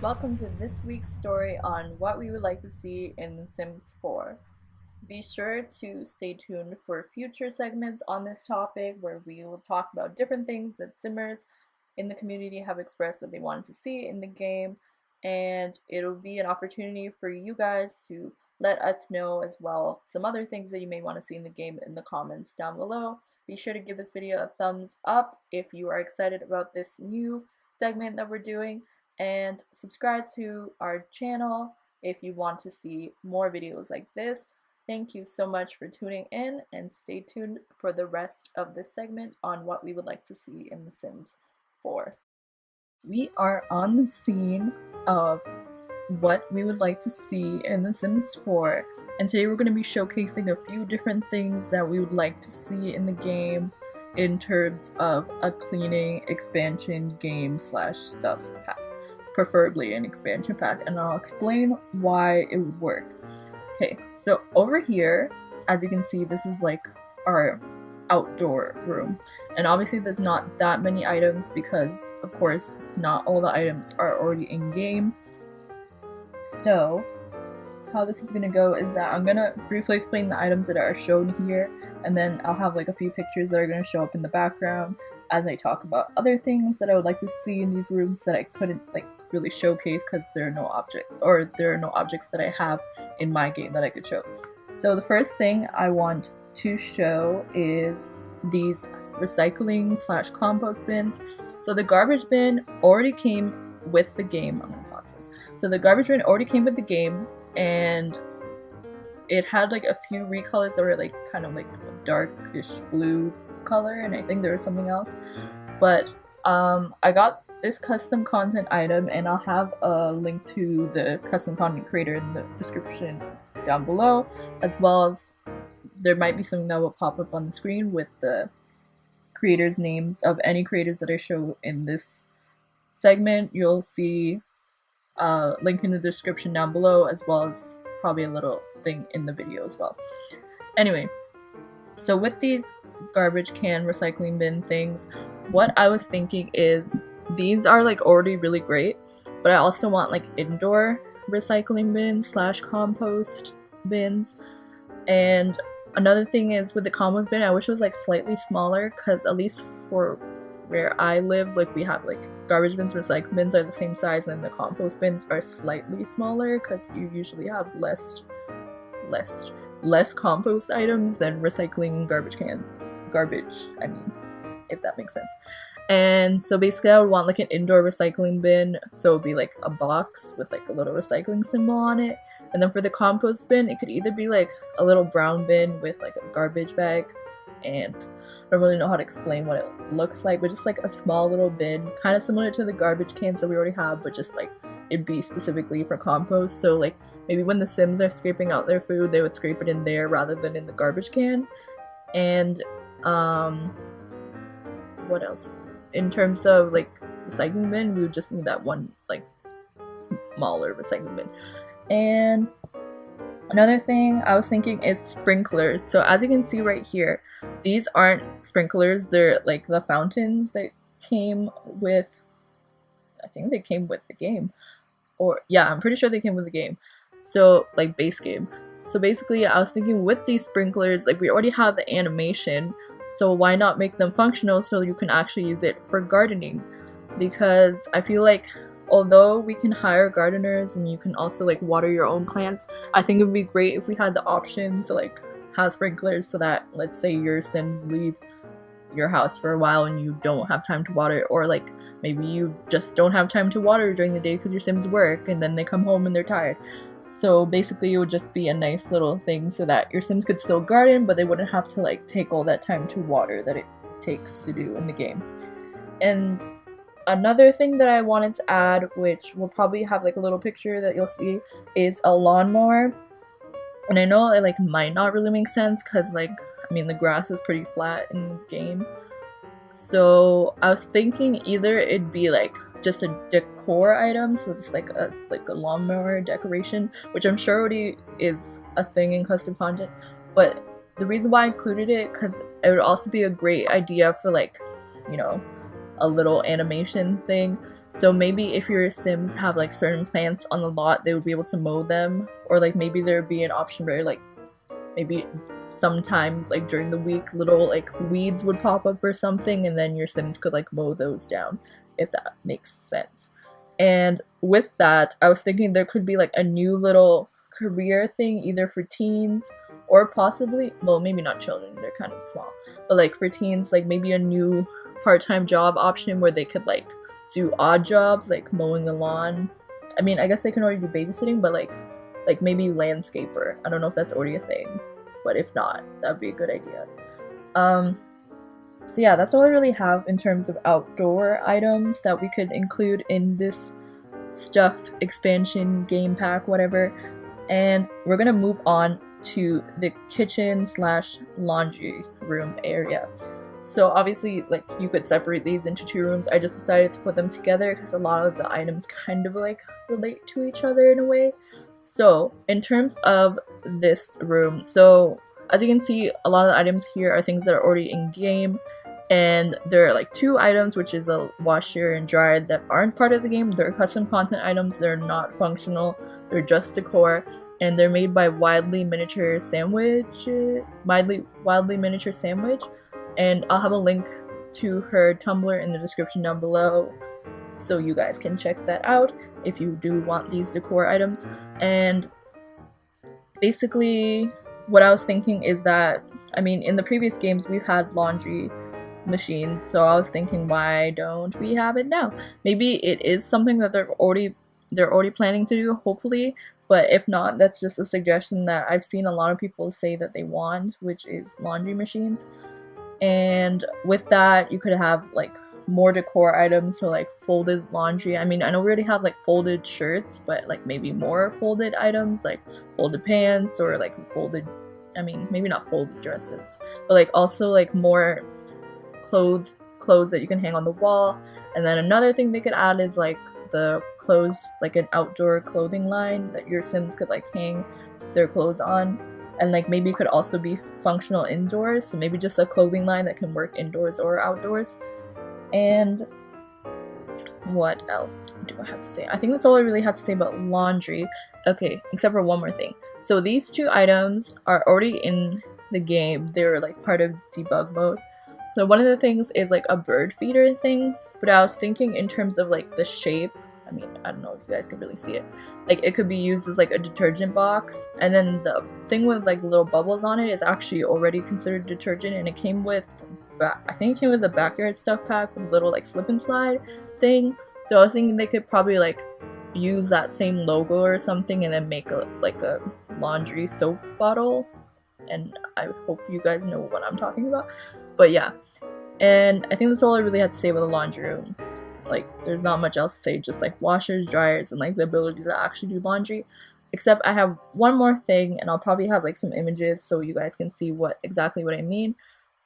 Welcome to this week's story on what we would like to see in The Sims 4. Be sure to stay tuned for future segments on this topic where we will talk about different things that Simmers in the community have expressed that they wanted to see in the game, and it'll be an opportunity for you guys to let us know as well some other things that you may want to see in the game in the comments down below. Be sure to give this video a thumbs up if you are excited about this new segment that we're doing, and subscribe to our channel if you want to see more videos like this. Thank you so much for tuning in, and stay tuned for the rest of this segment on what we would like to see in The Sims 4. We are on the scene of what we would like to see in The Sims 4, and today we're going to be showcasing a few different things that we would like to see in the game in terms of a cleaning expansion game slash stuff pack, preferably an expansion pack, and I'll explain why it would work. Okay, so over here, as you can see, this is like our outdoor room, and obviously there's not that many items because of course not all the items are already in game. So how this is gonna go is that I'm gonna briefly explain the items that are shown here, and then I'll have like a few pictures that are gonna show up in the background as I talk about other things that I would like to see in these rooms that I couldn't like really showcase because there are no objects that I have in my game that I could show. So the first thing I want to show is these recycling slash compost bins. So the garbage bin already came with the game. I'm gonna pause this. So the garbage bin already came with the game, and it had like a few recolors that were like kind of like darkish blue color, and I think there was something else. But I got this custom content item, and I'll have a link to the custom content creator in the description down below, as well as there might be something that will pop up on the screen with the creators' names of any creators that I show in this segment. You'll see a link in the description down below, as well as probably a little thing in the video as well. Anyway, so with these garbage can recycling bin things, what I was thinking is these are like already really great, but I also want like indoor recycling bins slash compost bins. And another thing is with the compost bin, I wish it was like slightly smaller, because at least for where I live, like we have like garbage bins, recycling bins are the same size, and the compost bins are slightly smaller because you usually have less compost items than recycling and garbage, I mean, if that makes sense. And so basically I would want like an indoor recycling bin, so it would be like a box with like a little recycling symbol on it. And then for the compost bin, it could either be like a little brown bin with like a garbage bag, and I don't really know how to explain what it looks like, but just like a small little bin, kind of similar to the garbage cans that we already have, but just like it'd be specifically for compost. So like maybe when the Sims are scraping out their food, they would scrape it in there rather than in the garbage can. And what else? In terms of like recycling bin, we would just need that one like smaller recycling bin. And another thing I was thinking is sprinklers. So as you can see right here, these aren't sprinklers, they're like the fountains that came with, I think they came with the game, or yeah, I'm pretty sure they came with the game, so like base game. So basically I was thinking with these sprinklers, like we already have the animation, so why not make them functional so you can actually use it for gardening? Because I feel like although we can hire gardeners and you can also like water your own plants, I think it would be great if we had the option to like have sprinklers, so that let's say your Sims leave your house for a while and you don't have time to water, or like maybe you just don't have time to water during the day because your Sims work and then they come home and they're tired. So basically it would just be a nice little thing so that your Sims could still garden, but they wouldn't have to like take all that time to water that it takes to do in the game. And another thing that I wanted to add, which will probably have like a little picture that you'll see, is a lawnmower. And I know it like might not really make sense because like, I mean, the grass is pretty flat in the game. So I was thinking either it'd be like just a decor item, so it's like a lawnmower decoration, which I'm sure already is a thing in custom content, but the reason why I included it, because it would also be a great idea for like, you know, a little animation thing. So maybe if your Sims have like certain plants on the lot, they would be able to mow them, or like maybe there would be an option where like maybe sometimes like during the week little like weeds would pop up or something, and then your Sims could like mow those down, if that makes sense. And with that, I was thinking there could be like a new little career thing either for teens or possibly, well, maybe not children, they're kind of small, but like for teens, like maybe a new part-time job option where they could like do odd jobs like mowing the lawn. I mean, I guess they can already do babysitting, but like maybe landscaper. I don't know if that's already a thing, but if not, that'd be a good idea. So yeah, that's all I really have in terms of outdoor items that we could include in this stuff expansion game pack, whatever. And we're gonna move on to the kitchen slash laundry room area. So obviously, like, you could separate these into two rooms. I just decided to put them together because a lot of the items kind of like relate to each other in a way. So in terms of this room, so as you can see, a lot of the items here are things that are already in game, and there are like two items, which is a washer and dryer, that aren't part of the game. They're custom content items. They're not functional. They're just decor, and they're made by Wildly Miniature Sandwich. Wildly Miniature Sandwich, and I'll have a link to her Tumblr in the description down below, so you guys can check that out if you do want these decor items. And basically, what I was thinking is that, I mean, in the previous games we've had laundry machines, so I was thinking, why don't we have it now? Maybe it is something that they're already planning to do, hopefully, but if not, that's just a suggestion that I've seen a lot of people say that they want, which is laundry machines. And with that, you could have like more decor items, so like folded laundry. I mean, I know we already have like folded shirts, but like maybe more folded items, like folded pants, or like folded, I mean, maybe not folded dresses, but like also like more clothes that you can hang on the wall. And then another thing they could add is like the clothes, like an outdoor clothing line that your Sims could like hang their clothes on. And like maybe it could also be functional indoors, so maybe just a clothing line that can work indoors or outdoors. And what else do I have to say? I think that's all I really have to say about laundry. Okay, except for one more thing. So these two items are already in the game. They're like part of debug mode. So one of the things is like a bird feeder thing, but I was thinking in terms of like the shape. I mean, I don't know if you guys can really see it. Like, it could be used as like a detergent box, and then the thing with like little bubbles on it is actually already considered detergent, and it came with, I think it came with the backyard stuff pack with a little like slip and slide thing. So I was thinking they could probably like use that same logo or something and then make a laundry soap bottle. And I hope you guys know what I'm talking about. But yeah, and I think that's all I really had to say about the laundry room. Like, there's not much else to say, just like washers, dryers, and like the ability to actually do laundry. Except I have one more thing, and I'll probably have like some images so you guys can see exactly what I mean.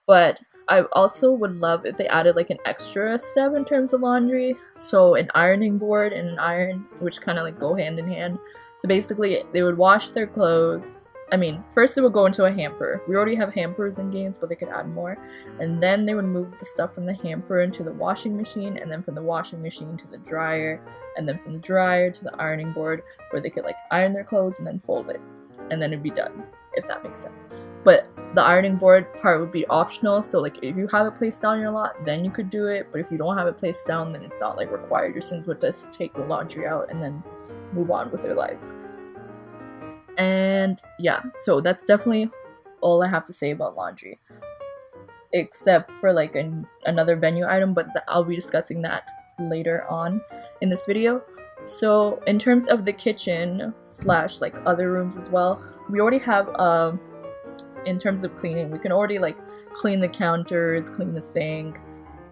But I also would love if they added like an extra step in terms of laundry. So an ironing board and an iron, which kind of like go hand in hand. So basically, they would wash their clothes. I mean, first it would go into a hamper. We already have hampers in games, but they could add more. And then they would move the stuff from the hamper into the washing machine, and then from the washing machine to the dryer, and then from the dryer to the ironing board, where they could like iron their clothes and then fold it. And then it'd be done, if that makes sense. But the ironing board part would be optional, so like if you have it placed down your lot, then you could do it. But if you don't have it placed down, then it's not like required. Your Sims would just take the laundry out and then move on with their lives. And yeah, so that's definitely all I have to say about laundry, except for like another venue item, but I'll be discussing that later on in this video. So in terms of the kitchen slash like other rooms as well, we already have in terms of cleaning, we can already like clean the counters, clean the sink,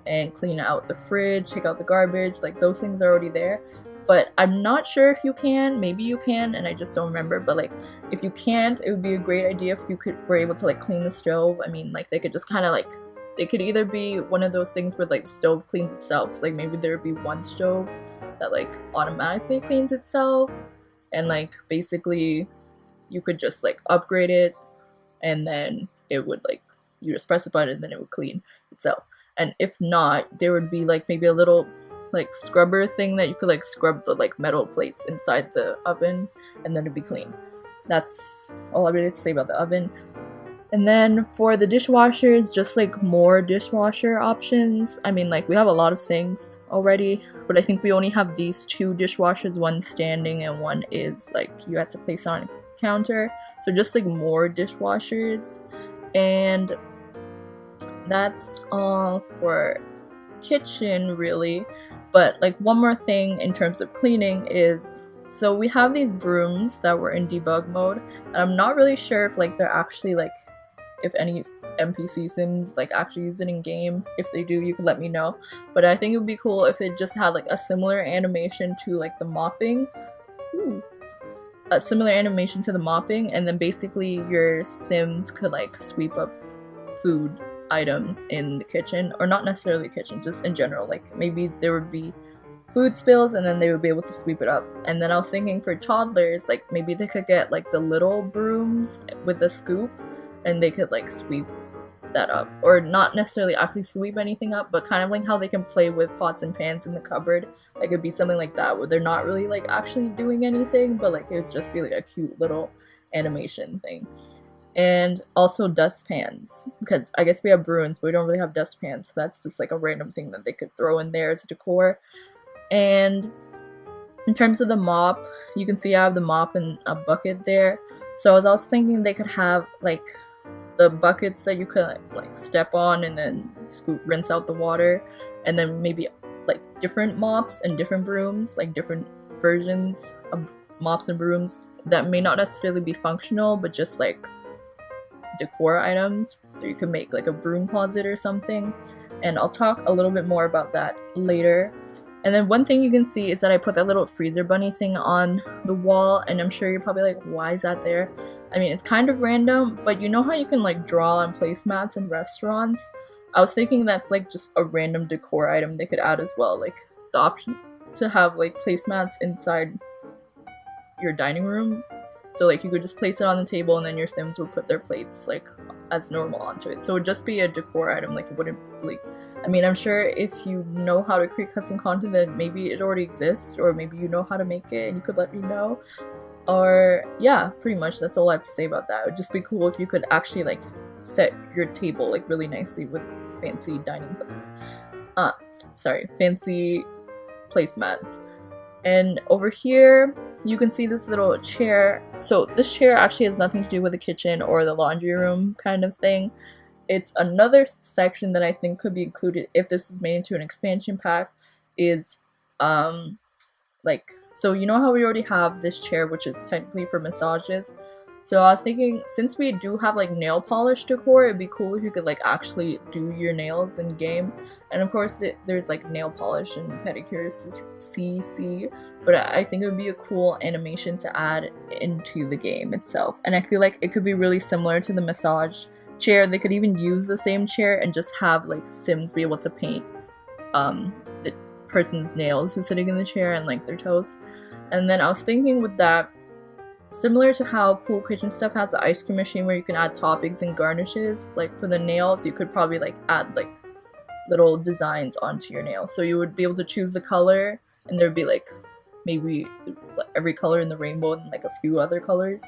and clean out the fridge, take out the garbage. Like, those things are already there. But I'm not sure if you can. Maybe you can, and I just don't remember. But like, if you can't, it would be a great idea if you were able to like clean the stove. I mean, like, they could just kind of like, it could either be one of those things where like the stove cleans itself. So like maybe there would be one stove that like automatically cleans itself, and like basically you could just like upgrade it, and then it would like, you just press a button and then it would clean itself. And if not, there would be like maybe a little like scrubber thing that you could like scrub the like metal plates inside the oven and then it'd be clean. That's all I really have to say about the oven. And then for the dishwashers, just like more dishwasher options. I mean, like we have a lot of sinks already, but I think we only have these 2 dishwashers, one standing and one is like you have to place on a counter. So just like more dishwashers. And that's all for kitchen really. But like one more thing in terms of cleaning is, so we have these brooms that were in debug mode, and I'm not really sure if like they're actually like, if any NPC sims like actually use it in game. If they do, you could let me know. But I think it would be cool if it just had like a similar animation to like the mopping. Ooh. A similar animation to the mopping, and then basically your sims could like sweep up food items in the kitchen, or not necessarily kitchen, just in general. Like maybe there would be food spills and then they would be able to sweep it up. And then I was thinking for toddlers, like maybe they could get like the little brooms with the scoop and they could like sweep that up, or not necessarily actually sweep anything up, but kind of like how they can play with pots and pans in the cupboard. Like it'd be something like that where they're not really like actually doing anything, but like it would just be like a cute little animation thing. And also dustpans, because I guess we have brooms, but we don't really have dustpans, so that's just like a random thing that they could throw in there as decor. And in terms of the mop, you can see I have the mop and a bucket there. So I was also thinking they could have like the buckets that you could like step on and then rinse out the water, and then maybe like different mops and different brooms, like different versions of mops and brooms that may not necessarily be functional, but just like decor items. So you could make like a broom closet or something, and I'll talk a little bit more about that later. And then one thing you can see is that I put that little freezer bunny thing on the wall, and I'm sure you're probably like, why is that there? I mean, it's kind of random, but you know how you can like draw on placemats in restaurants? I was thinking that's like just a random decor item they could add as well, like the option to have like placemats inside your dining room. So like you could just place it on the table and then your sims would put their plates like as normal onto it. So it would just be a decor item, like it wouldn't really, I mean, I'm sure if you know how to create custom content, then maybe it already exists, or maybe you know how to make it and you could let me know. Or yeah, pretty much that's all I have to say about that. It would just be cool if you could actually like set your table like really nicely with fancy dining plates. Fancy placemats. And over here you can see this little chair. So this chair actually has nothing to do with the kitchen or the laundry room kind of thing. It's another section that I think could be included if this is made into an expansion pack. Is like, so you know how we already have this chair which is technically for massages? So I was thinking, since we do have like nail polish decor, it'd be cool if you could like actually do your nails in game. And of course there's like nail polish and pedicures CC, but I think it would be a cool animation to add into the game itself. And I feel like it could be really similar to the massage chair. They could even use the same chair and just have like sims be able to paint the person's nails who's sitting in the chair and like their toes. And then I was thinking with that, similar to how Cool Kitchen Stuff has the ice cream machine where you can add toppings and garnishes, like for the nails you could probably like add like little designs onto your nails. So you would be able to choose the color, and there'd be like maybe every color in the rainbow and like a few other colors,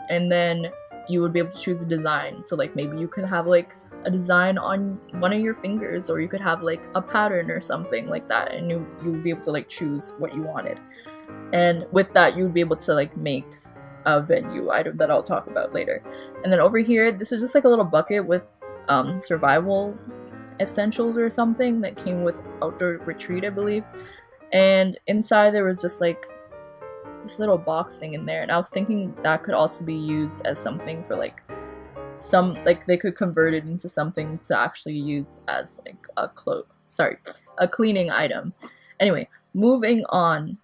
and then you would be able to choose a design. So like maybe you could have like a design on one of your fingers, or you could have like a pattern or something like that, and you would be able to like choose what you wanted. And with that you would be able to like make a venue item that I'll talk about later. And then over here, this is just like a little bucket with survival essentials or something that came with Outdoor Retreat, I believe. And inside there was just like this little box thing in there, and I was thinking that could also be used as something for like they could convert it into something to actually use as like a cleaning item. Anyway, moving on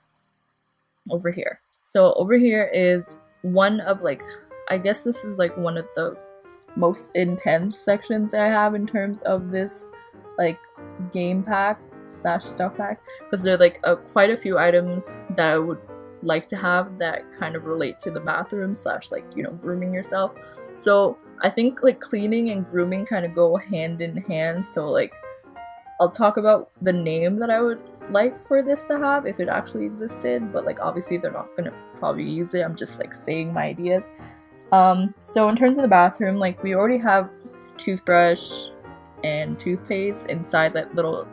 over here. So over here is one of like, I guess this is like one of the most intense sections that I have in terms of this like game pack / stuff pack, because there are like quite a few items that I would like to have that kind of relate to the bathroom / like, you know, grooming yourself. So I think like cleaning and grooming kind of go hand in hand. So like I'll talk about the name that I would like for this to have if it actually existed, but like obviously they're not gonna probably use it. I'm just like saying my ideas. So in terms of the bathroom, like we already have toothbrush and toothpaste inside that little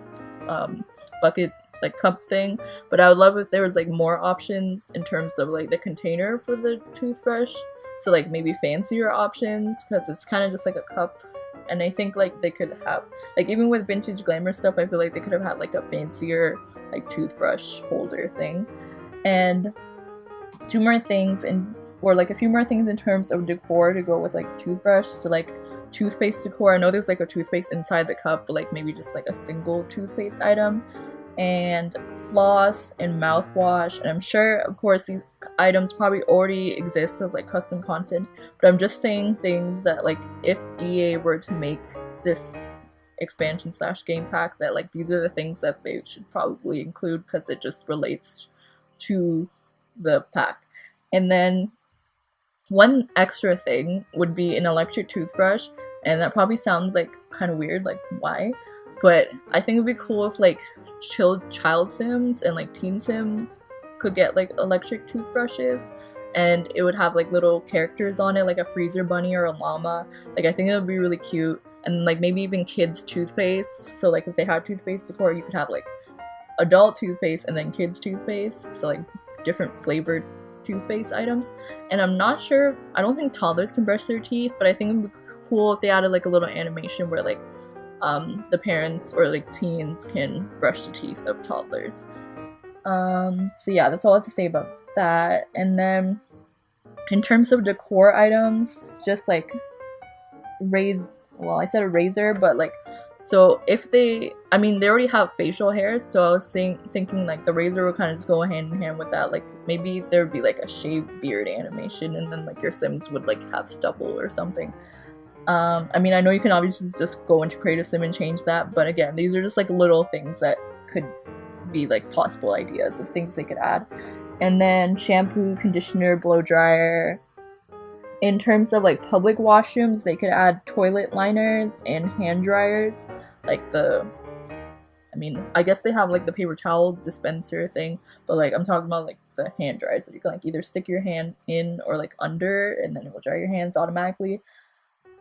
bucket like cup thing, but I would love if there was like more options in terms of like the container for the toothbrush, so like maybe fancier options, because it's kind of just like a cup. And I think like they could have, like, even with vintage glamour stuff, I feel like they could have had like a fancier like toothbrush holder thing. And two more things, or like a few more things in terms of decor to go with like toothbrush. So like toothpaste decor, I know there's like a toothpaste inside the cup, but like maybe just like a single toothpaste item, and floss and mouthwash. And I'm sure of course these items probably already exist as like custom content, but I'm just saying things that like if EA were to make this expansion / game pack, that like these are the things that they should probably include because it just relates to the pack. And then one extra thing would be an electric toothbrush, and that probably sounds like kind of weird, like why? But I think it would be cool if like child sims and like teen sims could get like electric toothbrushes, and it would have like little characters on it, like a freezer bunny or a llama. Like I think it would be really cute. And like maybe even kids toothpaste, so like if they have toothpaste decor, you could have like adult toothpaste and then kids toothpaste, so like different flavored toothpaste items. And I'm not sure, I don't think toddlers can brush their teeth, but I think it would be cool if they added like a little animation where like the parents or like teens can brush the teeth of toddlers. So yeah, that's all I have to say about that. And then in terms of decor items, just like I said a razor, but like, so if they already have facial hair, so I was thinking like the razor would kind of just go hand in hand with that. Like maybe there would be like a shaved beard animation, and then like your Sims would like have stubble or something. I know you can obviously just go into Create a Sim and change that, but again, these are just like little things that could be like possible ideas of things they could add. And then shampoo, conditioner, blow dryer. In terms of like public washrooms, they could add toilet liners and hand dryers. Like I guess they have like the paper towel dispenser thing, but like I'm talking about like the hand dryers that you can like either stick your hand in or like under, and then it will dry your hands automatically.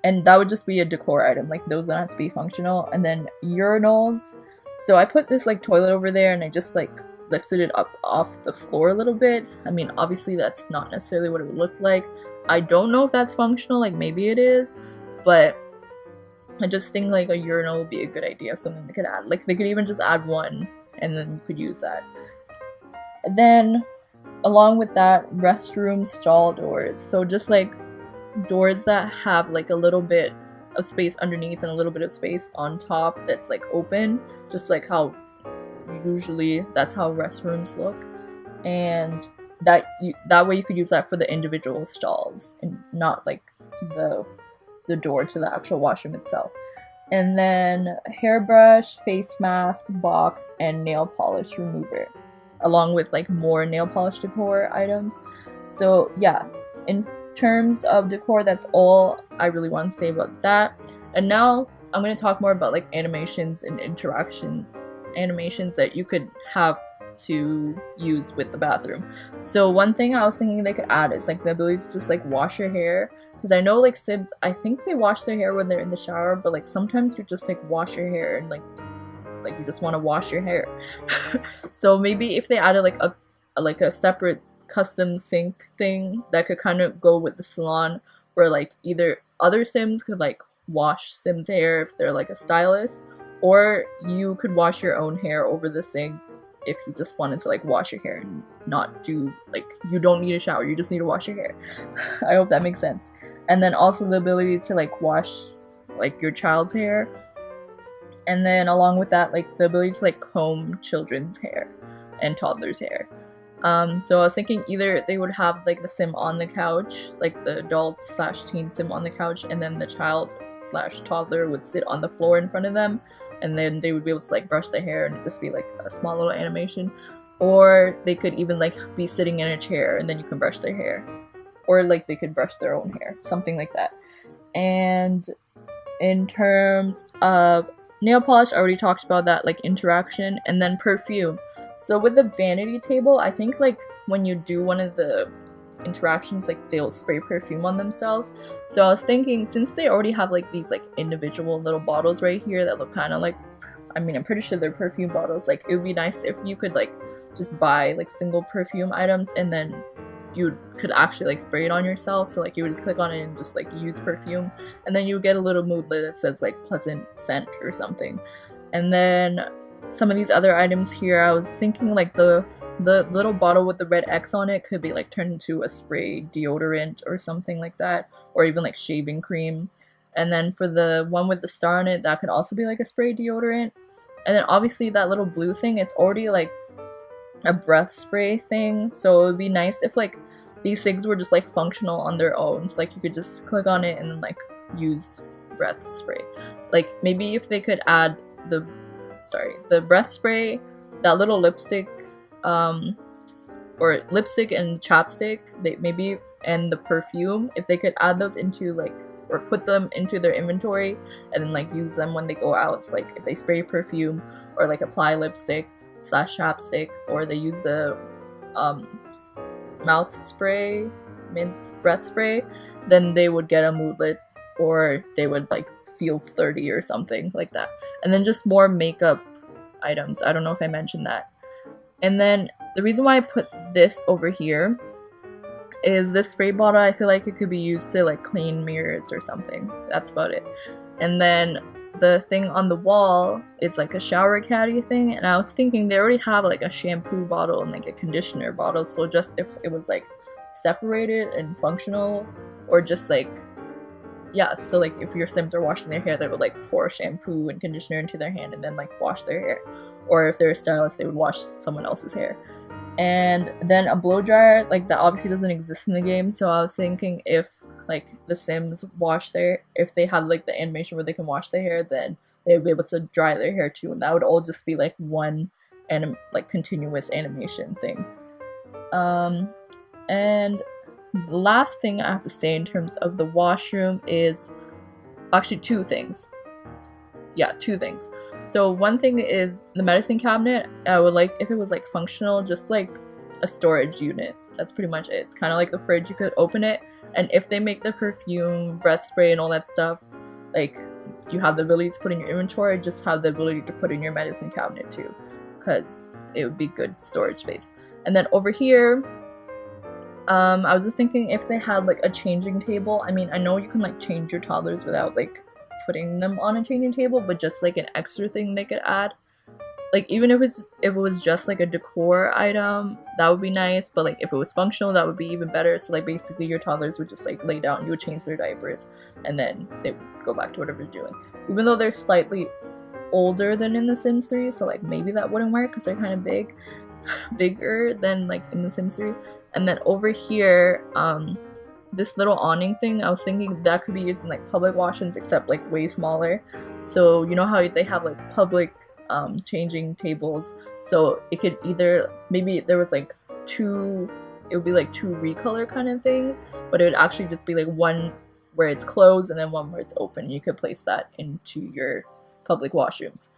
And that would just be a decor item, like those don't have to be functional. And then urinals. So I put this like toilet over there, and I just like lifted it up off the floor a little bit. Obviously that's not necessarily what it would look like. I don't know if that's functional, like maybe it is, but I just think like a urinal would be a good idea, something they could add. Like they could even just add one, and then you could use that. And then along with that, restroom stall doors. So just like doors that have like a little bit of space underneath and a little bit of space on top that's like open, just like how usually that's how restrooms look. And that way you could use that for the individual stalls and not like the door to the actual washroom itself. And then hairbrush, face mask, box, and nail polish remover, along with like more nail polish decor items. So yeah, in terms of decor, that's all I really want to say about that. And now I'm going to talk more about like animations and interaction animations that you could have to use with the bathroom. So one thing I was thinking they could add is like the ability to just like wash your hair, because I know like Sims, I think they wash their hair when they're in the shower, but like sometimes you just like wash your hair and like you just want to wash your hair. So maybe if they added like a separate custom sink thing that could kind of go with the salon, where like either other Sims could like wash Sims hair if they're like a stylist, or you could wash your own hair over the sink if you just wanted to like wash your hair and not do like, you don't need a shower, you just need to wash your hair. I hope that makes sense. And then also the ability to like wash like your child's hair, and then along with that like the ability to like comb children's hair and toddlers' hair. So I was thinking either they would have like the Sim on the couch, like the adult / teen Sim on the couch, and then the child / toddler would sit on the floor in front of them, and then they would be able to like brush their hair and just be like a small little animation. Or they could even like be sitting in a chair and then you can brush their hair, or like they could brush their own hair, something like that. And in terms of Nail polish, I already talked about that, like interaction. And then perfume. So with the vanity table, I think like when you do one of the interactions, like they'll spray perfume on themselves. So I was thinking, since they already have like these like individual little bottles right here that look kind of like, I mean, I'm pretty sure they're perfume bottles, like it would be nice if you could like just buy like single perfume items and then you could actually like spray it on yourself. So like you would just click on it and just like use perfume, and then you get a little moodlet that says like pleasant scent or something. And then some of these other items here, I was thinking like the little bottle with the red X on it could be like turned into a spray deodorant or something like that, or even like shaving cream. And then for the one with the star on it, that could also be like a spray deodorant. And then obviously that little blue thing, it's already like a breath spray thing, so it would be nice if like these things were just like functional on their own, so like you could just click on it and then like use breath spray. Like maybe if they could add the breath spray, that little lipstick, or lipstick and chapstick, they maybe, and the perfume, if they could add those into like, or put them into their inventory and then like use them when they go out. So like if they spray perfume or like apply lipstick / chapstick, or they use the mouth spray, mint breath spray, then they would get a moodlet, or they would like feel flirty or something like that. And then just more makeup items. I don't know if I mentioned that. And then the reason why I put this over here is this spray bottle, I feel like it could be used to like clean mirrors or something. That's about it. And then the thing on the wall is like a shower caddy thing, and I was thinking they already have like a shampoo bottle and like a conditioner bottle, so just if it was like separated and functional, or just like, yeah, so like if your Sims are washing their hair, they would like pour shampoo and conditioner into their hand and then like wash their hair, or if they're a stylist, they would wash someone else's hair. And then a blow dryer, like that obviously doesn't exist in the game, so I was thinking if like the Sims wash their, if they had like the animation where they can wash their hair, then they'd be able to dry their hair too, and that would all just be like one like continuous animation thing. And the last thing I have to say in terms of the washroom is actually two things. Yeah, two things. So one thing is the medicine cabinet. I would like if it was like functional, just like a storage unit. That's pretty much it. Kind of like the fridge, you could open it, and if they make the perfume, breath spray, and all that stuff, like you have the ability to put in your inventory, just have the ability to put in your medicine cabinet too, because it would be good storage space. And then over here, I was just thinking if they had like a changing table. I mean, I know you can like change your toddlers without like putting them on a changing table, but just like an extra thing they could add. Like even if it was just like a decor item, that would be nice, but like if it was functional, that would be even better. So like basically your toddlers would just like lay down, you would change their diapers, and then they would go back to whatever they're doing. Even though they're slightly older than in The Sims 3, so like maybe that wouldn't work because they're kind of bigger than like in The Sims 3. And then over here, this little awning thing, I was thinking that could be used in like public washrooms, except like way smaller. So you know how they have like public changing tables, so it could either, maybe there was like two, it would be like two recolor kind of things, but it would actually just be like one where it's closed and then one where it's open. You could place that into your public washrooms.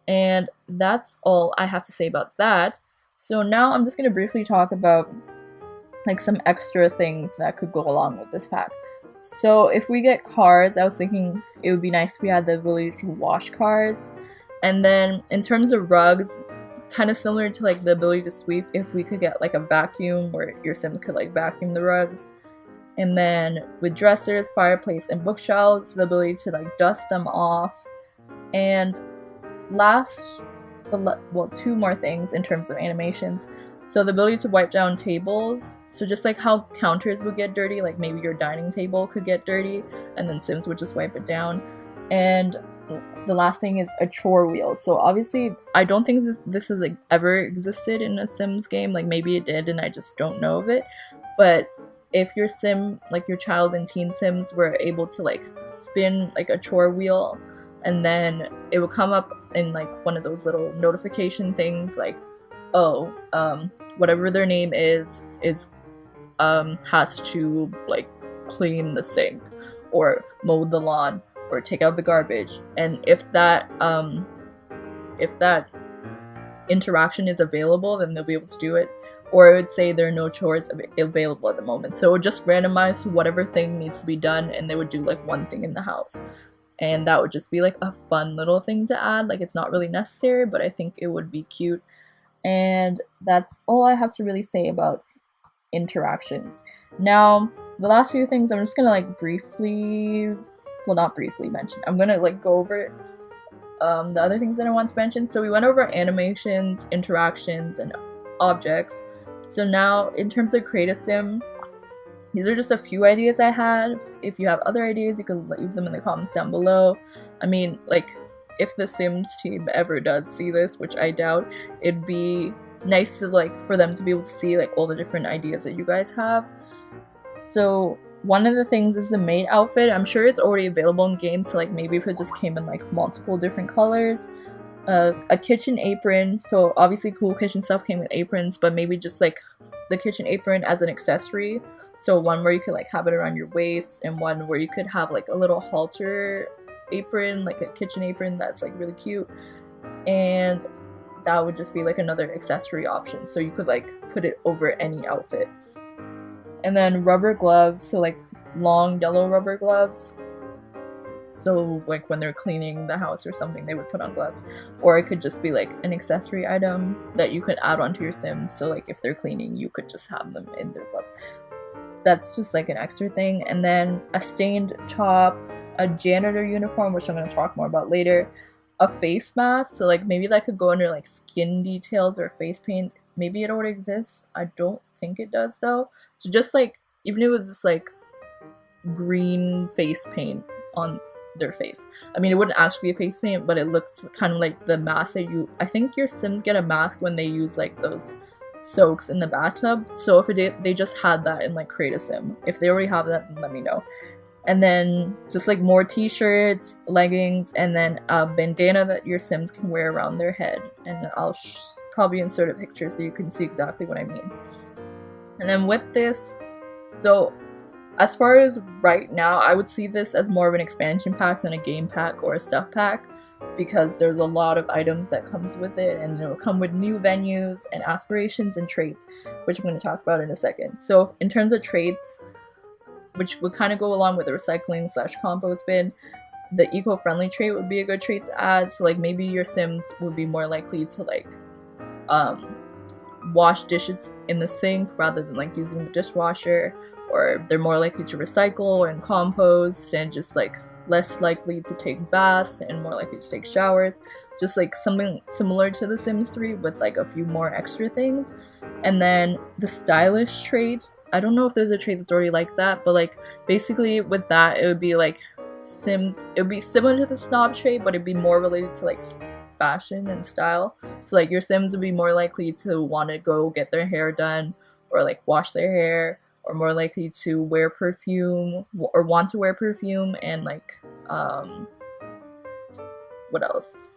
And that's all I have to say about that. So now I'm just going to briefly talk about like some extra things that could go along with this pack. So if we get cars, I was thinking it would be nice if we had the ability to wash cars. And then in terms of rugs, kind of similar to like the ability to sweep, if we could get like a vacuum where your Sims could like vacuum the rugs. And then with dressers, fireplace, and bookshelves, the ability to like dust them off. And two more things in terms of animations. So the ability to wipe down tables. So just like how counters would get dirty, like maybe your dining table could get dirty, and then Sims would just wipe it down. And the last thing is a chore wheel. So obviously I don't think this has like ever existed in a Sims game. Like maybe it did and I just don't know of it. But if your Sim, like your child and teen Sims, were able to like spin like a chore wheel, and then it would come up in like one of those little notification things like, oh, whatever their name is has to like clean the sink or mow the lawn or take out the garbage. And if that interaction is available, then they'll be able to do it. Or it would say there are no chores available at the moment. So it would just randomize whatever thing needs to be done, and they would do like one thing in the house. And that would just be like a fun little thing to add. Like, it's not really necessary, but I think it would be cute. And that's all I have to really say about interactions. Now, the last few things I'm just gonna like briefly, well, not briefly mention, I'm gonna like go over the other things that I want to mention. So we went over animations, interactions, and objects. So now, in terms of Create a Sim, these are just a few ideas I had. If you have other ideas, you can leave them in the comments down below. I mean, like, if the Sims team ever does see this, which I doubt, it'd be nice to like for them to be able to see like all the different ideas that you guys have. So one of the things is the maid outfit. I'm sure it's already available in games, so like maybe if it just came in like multiple different colors. A kitchen apron. So obviously cool kitchen stuff came with aprons, but maybe just like the kitchen apron as an accessory. So one where you could like have it around your waist, and one where you could have like a little halter apron, like a kitchen apron that's like really cute. And that would just be like another accessory option, so you could like put it over any outfit. And then rubber gloves, so like long yellow rubber gloves. So like when they're cleaning the house or something, they would put on gloves. Or it could just be like an accessory item that you could add onto your Sims, so like if they're cleaning, you could just have them in their gloves. That's just like an extra thing. And then a stained top, a janitor uniform, which I'm going to talk more about later, a face mask, so like maybe that could go under like skin details or face paint. Maybe it already exists. I don't think it does though. So just like, even if it was just like green face paint on their face. I mean, it wouldn't actually be a face paint, but it looks kind of like the mask that I think your Sims get a mask when they use like those soaks in the bathtub. So if they just had that in like Create a Sim. If they already have that, then let me know. And then just like more t-shirts, leggings, and then a bandana that your Sims can wear around their head. And I'll probably insert a picture so you can see exactly what I mean. And then with this, so as far as right now, I would see this as more of an expansion pack than a game pack or a stuff pack, because there's a lot of items that comes with it, and it will come with new venues and aspirations and traits, which I'm going to talk about in a second. So in terms of traits, which would kind of go along with the recycling / compost bin, the eco-friendly trait would be a good trait to add. So like maybe your Sims would be more likely to like wash dishes in the sink rather than like using the dishwasher, or they're more likely to recycle and compost, and just like less likely to take baths and more likely to take showers. Just like something similar to The Sims 3 with like a few more extra things. And then the stylish trait, I don't know if there's a trait that's already like that, but like basically with that, it would be like Sims, it would be similar to the snob trait, but it'd be more related to like fashion and style. So like your Sims would be more likely to want to go get their hair done, or like wash their hair, or more likely to wear perfume, or want to wear perfume, and like what else,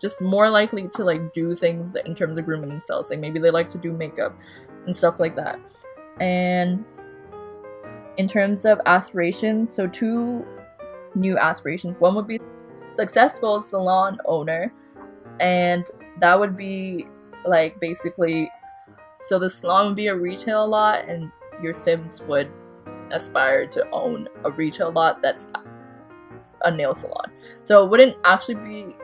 just more likely to like do things that in terms of grooming themselves, like maybe they like to do makeup and stuff like that. And in terms of aspirations, so 2 new aspirations. One would be successful salon owner, and that would be like basically, so the salon would be a retail lot, and your Sims would aspire to own a retail lot that's a nail salon. So it wouldn't actually be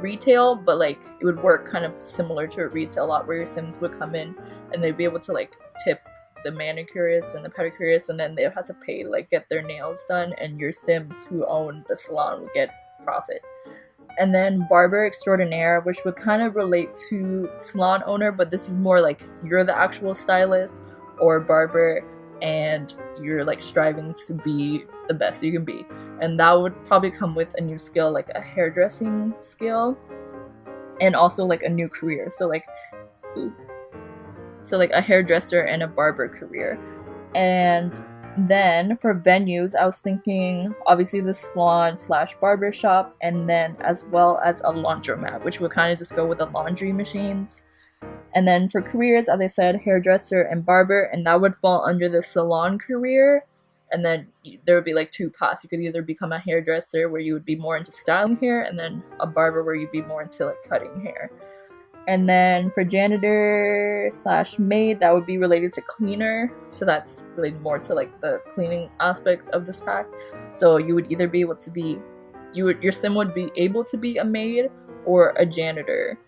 retail, but like it would work kind of similar to a retail lot, where your Sims would come in and they'd be able to like tip the manicurist and the pedicurist, and then they would have to pay to like get their nails done, and your Sims who own the salon would get profit. And then barber extraordinaire, which would kind of relate to salon owner, but this is more like you're the actual stylist or barber, and you're like striving to be the best you can be. And that would probably come with a new skill, like a hairdressing skill, and also like a new career. So like a hairdresser and a barber career. And then for venues, I was thinking obviously the salon / barber shop, and then as well as a laundromat, which would kind of just go with the laundry machines. And then for careers, as I said, hairdresser and barber, and that would fall under the salon career. and then there would be like two paths. You could either become a hairdresser where you would be more into styling hair, and then a barber where you'd be more into like cutting hair. And then for janitor slash maid, that would be related to cleaner, so that's related more to like the cleaning aspect of this pack. So you would either be able to be, your sim would be able to be a maid or a janitor.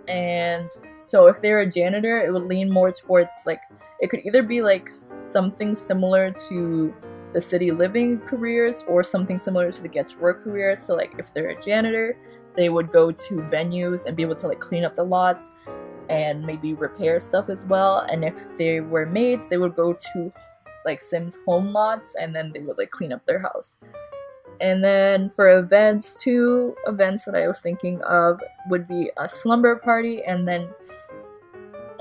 And so if they're a janitor, it would lean more towards like, it could either be like something similar to the city living careers or something similar to the get to work careers. So like if they're a janitor, they would go to venues and be able to like clean up the lots and maybe repair stuff as well. And if they were maids, they would go to like Sims home lots and then they would like clean up their house. And then for events, two events that I was thinking of would be a slumber party, and then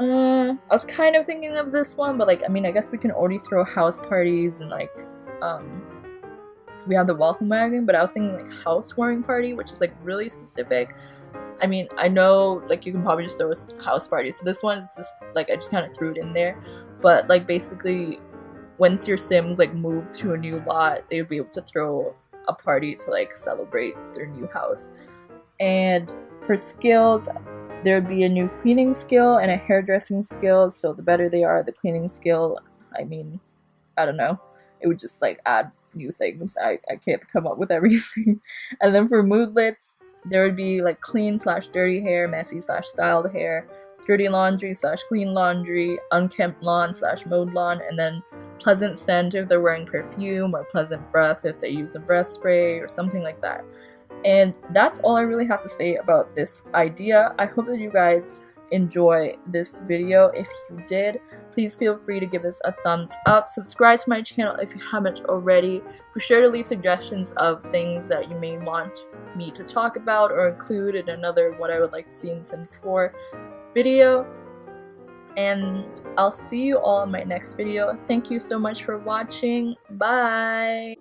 I was kind of thinking of this one, but like, I mean, I guess we can already throw house parties and like we have the welcome wagon, but I was thinking like housewarming party, which is like really specific. I mean, I know like you can probably just throw a house party, so this one is just like I just kind of threw it in there. But like basically, once your Sims like move to a new lot, they would be able to throw a party to like celebrate their new house. And for skills, there would be a new cleaning skill and a hairdressing skill. So the better they are, the cleaning skill, I mean, I don't know, it would just like add new things. I can't come up with everything. And then for moodlets, there would be like clean slash dirty hair, messy slash styled hair, dirty laundry slash clean laundry, unkempt lawn slash mowed lawn, and then pleasant scent if they're wearing perfume, or pleasant breath if they use a breath spray or something like that. And that's all I really have to say about this idea. I hope that you guys enjoy this video. If you did, please feel free to give this a thumbs up. Subscribe to my channel if you haven't already. Be sure to leave suggestions of things that you may want me to talk about or include in another what I would like to see in Sims 4 video. And I'll see you all in my next video. Thank you so much for watching. Bye!